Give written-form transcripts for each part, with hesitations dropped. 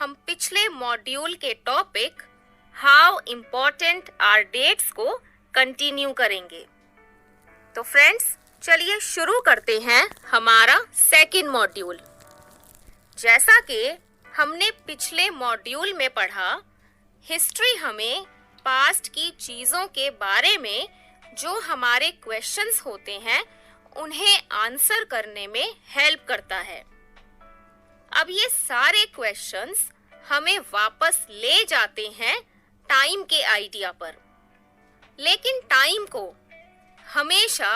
हम पिछले मॉड्यूल के topic how important are dates को कंटिन्यू करेंगे। तो फ्रेंड्स, चलिए शुरू करते हैं हमारा सेकंड मॉड्यूल। जैसा कि हमने पिछले मॉड्यूल में पढ़ा, हिस्ट्री हमें पास्ट की चीज़ों के बारे में जो हमारे क्वेश्चंस होते हैं उन्हें आंसर करने में हेल्प करता है। अब ये सारे क्वेश्चंस हमें वापस ले जाते हैं टाइम के आइडिया पर, लेकिन टाइम को हमेशा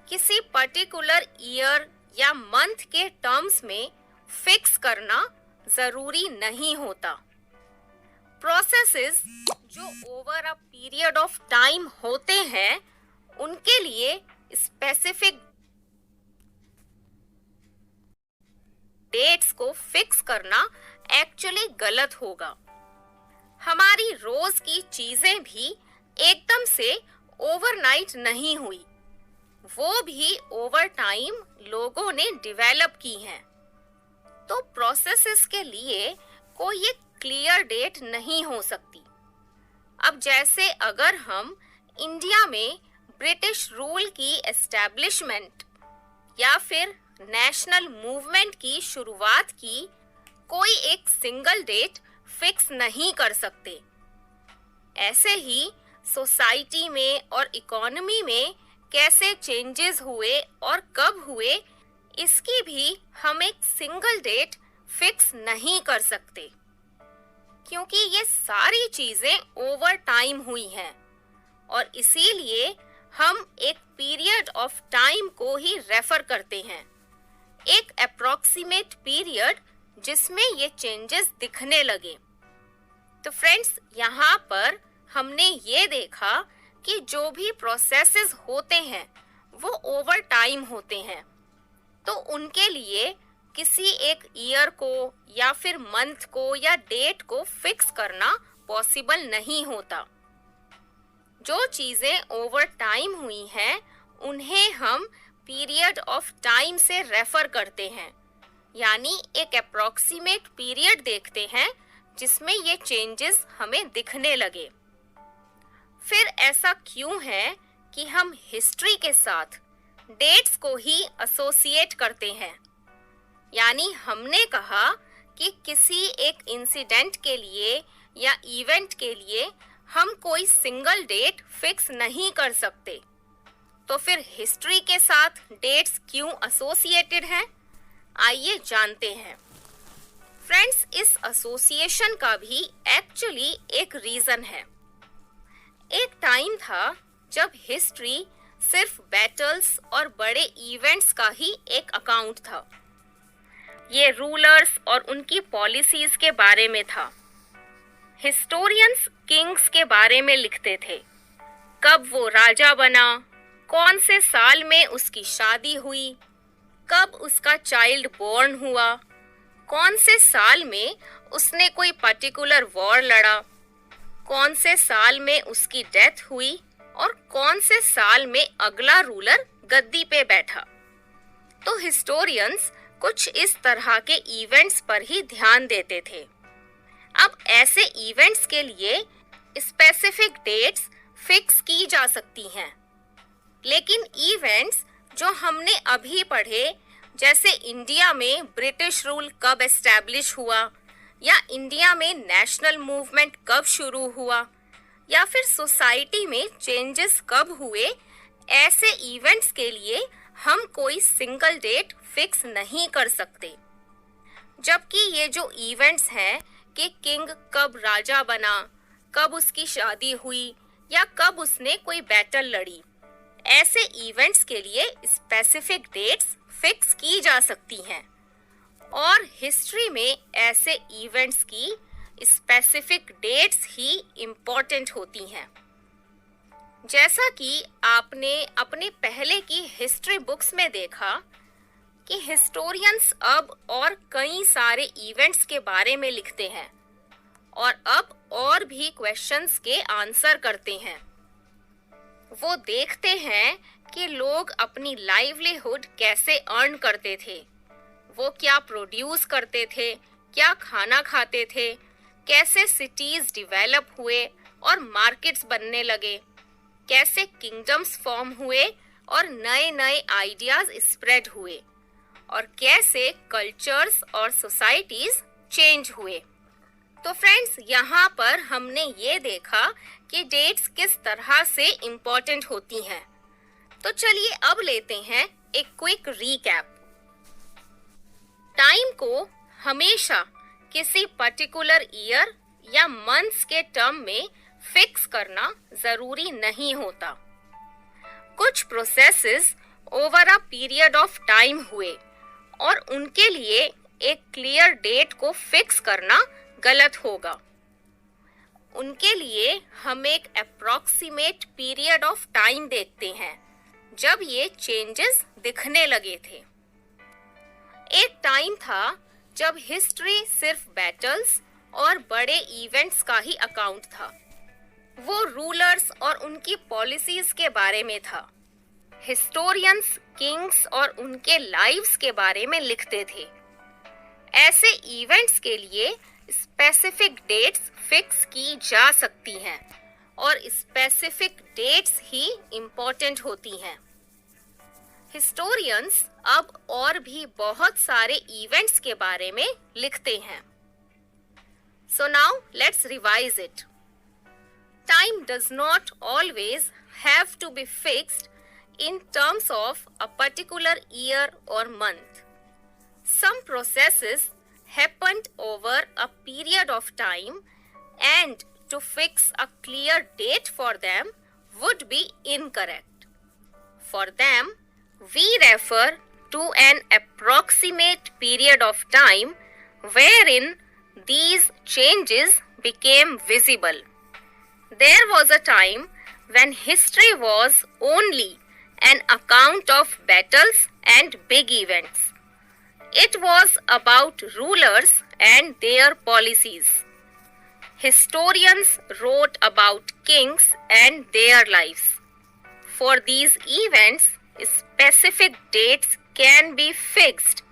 किसी पर्टिकुलर ईयर या मंथ के टर्म्स में फिक्स करना जरूरी नहीं होता। प्रोसेसेस जो over a period of time होते हैं उनके लिए स्पेसिफिक डेट्स को फिक्स करना एक्चुअली गलत होगा। हमारी रोज की चीजें भी एकदम से ओवरनाइट नहीं हुई, वो भी ओवर टाइम लोगों ने डेवलप की हैं। तो प्रोसेसेस के लिए कोई एक क्लियर डेट नहीं हो सकती। अब जैसे अगर हम इंडिया में ब्रिटिश रूल की एस्टैब्लिशमेंट या फिर नेशनल मूवमेंट की शुरुआत की कोई एक सिंगल डेट फिक्स नहीं कर सकते। ऐसे ही सोसाइटी में और इकोनॉमी में कैसे चेंजेस हुए और कब हुए, इसकी भी हम एक सिंगल डेट फिक्स नहीं कर सकते, क्योंकि ये सारी चीजें ओवर टाइम हुई हैं और इसीलिए हम एक पीरियड ऑफ टाइम को ही रेफर करते हैं, एक अप्रोक्सीमेट पीरियड जिसमें ये चेंजेस दिखने लगे। तो फ्रेंड्स, यहाँ पर हमने ये देखा कि जो भी प्रोसेसेस होते हैं वो ओवर टाइम होते हैं, तो उनके लिए किसी एक ईयर को या फिर मंथ को या डेट को फिक्स करना पॉसिबल नहीं होता। जो चीज़ें ओवर टाइम हुई हैं उन्हें हम पीरियड ऑफ टाइम से रेफर करते हैं, यानी एक अप्रोक्सीमेट पीरियड देखते हैं जिसमें ये चेंजेस हमें दिखने लगे। फिर ऐसा क्यों है कि हम हिस्ट्री के साथ डेट्स को ही एसोसिएट करते हैं, यानी हमने कहा कि किसी एक इंसिडेंट के लिए या इवेंट के लिए हम कोई सिंगल डेट फिक्स नहीं कर सकते। तो फिर हिस्ट्री के साथ डेट्स क्यों एसोसिएटेड हैं, आइए जानते हैं। फ्रेंड्स, इस एसोसिएशन का भी एक्चुअली एक रीजन है। एक टाइम था जब हिस्ट्री सिर्फ बैटल्स और बड़े इवेंट्स का ही एक अकाउंट था। ये रूलर्स और उनकी पॉलिसीज के बारे में था। हिस्टोरियंस किंग्स के बारे में लिखते थे, कब वो राजा बना, कौन से साल में उसकी शादी हुई, कब उसका चाइल्ड बोर्न हुआ, कौन से साल में उसने कोई पर्टिकुलर वॉर लड़ा, कौन से साल में उसकी डेथ हुई और कौन से साल में अगला रूलर गद्दी पे बैठा। तो हिस्टोरियंस कुछ इस तरह के इवेंट्स पर ही ध्यान देते थे। अब ऐसे इवेंट्स के लिए स्पेसिफिक डेट्स फिक्स की जा सकती हैं, लेकिन इवेंट्स जो हमने अभी पढ़े, जैसे इंडिया में ब्रिटिश रूल कब एस्टैब्लिश हुआ या इंडिया में नेशनल मूवमेंट कब शुरू हुआ या फिर सोसाइटी में चेंजेस कब हुए, ऐसे इवेंट्स के लिए हम कोई सिंगल डेट फिक्स नहीं कर सकते। जबकि ये जो इवेंट्स हैं कि किंग कब राजा बना, कब उसकी शादी हुई या कब उसने कोई बैटल लड़ी, ऐसे इवेंट्स के लिए स्पेसिफिक डेट्स फिक्स की जा सकती हैं और हिस्ट्री में ऐसे इवेंट्स की स्पेसिफिक डेट्स ही इम्पोर्टेंट होती हैं। जैसा कि आपने अपने पहले की हिस्ट्री बुक्स में देखा कि हिस्टोरियंस अब और कई सारे इवेंट्स के बारे में लिखते हैं और अब और भी क्वेश्चंस के आंसर करते हैं। वो देखते हैं कि लोग अपनी लाइवलीहुड कैसे अर्न करते थे, वो क्या प्रोड्यूस करते थे, क्या खाना खाते थे, कैसे सिटीज डेवलप हुए और मार्केट्स बनने लगे, कैसे किंगडम्स फॉर्म हुए और नए नए आइडियाज स्प्रेड हुए, और कैसे कल्चर्स और सोसाइटीज चेंज हुए। तो फ्रेंड्स, यहाँ पर हमने ये देखा कि डेट्स किस तरह से इम्पोर्टेंट होती हैं। तो चलिए अब लेते हैं एक क्विक रीकैप। टाइम को हमेशा किसी पर्टिकुलर ईयर या मंथ्स के टर्म में फिक्स करना जरूरी नहीं होता। कुछ processes over a period of time हुए और उनके लिए एक क्लियर डेट को फिक्स करना गलत होगा। उनके लिए हम एक अप्रॉक्सीमेट पीरियड ऑफ टाइम देखते हैं जब ये चेंजेस दिखने लगे थे। एक टाइम था जब हिस्ट्री सिर्फ बैटल्स और बड़े इवेंट्स का ही अकाउंट था। वो रूलर्स और उनकी पॉलिसीज के बारे में था। हिस्टोरियंस किंग्स और उनके लाइव्स के बारे में लिखते थे। ऐसे इवेंट्स के लिए स्पेसिफिक डेट्स फिक्स की जा सकती हैं और स्पेसिफिक डेट्स ही इम्पोर्टेंट होती हैं। हिस्टोरियंस अब और भी बहुत सारे इवेंट्स के बारे में लिखते हैं। So now let's revise it. Time does not always have to be fixed in terms of a particular year or month. Some processes happened over a period of time, and to fix a clear date for them would be incorrect. For them, we refer to an approximate period of time wherein these changes became visible. There was a time when history was only an account of battles and big events. It was about rulers and their policies. Historians wrote about kings and their lives. For these events, specific dates can be fixed,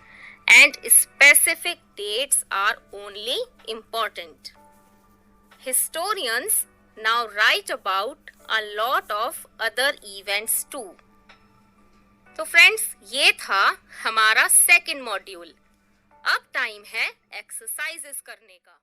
and specific dates are only important. Historians now write about a lot of other events too. तो friends, ये था हमारा second module. अब time है exercises करने का।